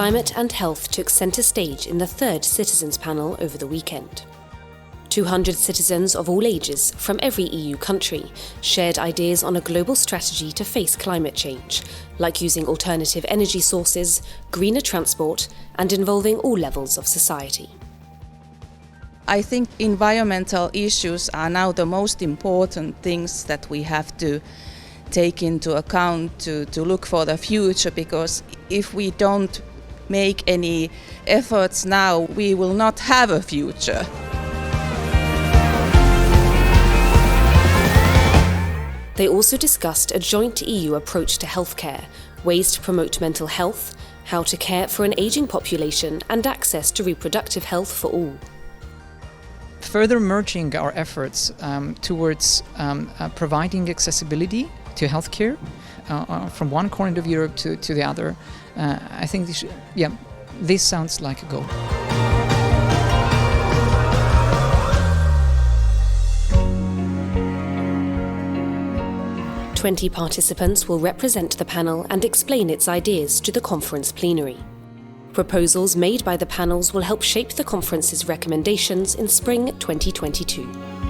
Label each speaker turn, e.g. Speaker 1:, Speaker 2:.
Speaker 1: Climate and health took centre stage in the third Citizens Panel over the weekend. 200 citizens of all ages from every EU country shared ideas on a global strategy to face climate change, like using alternative energy sources, greener transport, and involving all levels of society.
Speaker 2: I think environmental issues are now the most important things that we have to take into account to look for the future, because if we don't make any efforts now, we will not have a future.
Speaker 1: They also discussed a joint EU approach to healthcare, ways to promote mental health, how to care for an ageing population, and access to reproductive health for all.
Speaker 3: Further merging our efforts towards providing accessibility to healthcare from one corner of Europe to the other, I think this sounds like a goal.
Speaker 1: 20 participants will represent the panel and explain its ideas to the conference plenary. Proposals made by the panels will help shape the conference's recommendations in spring 2022.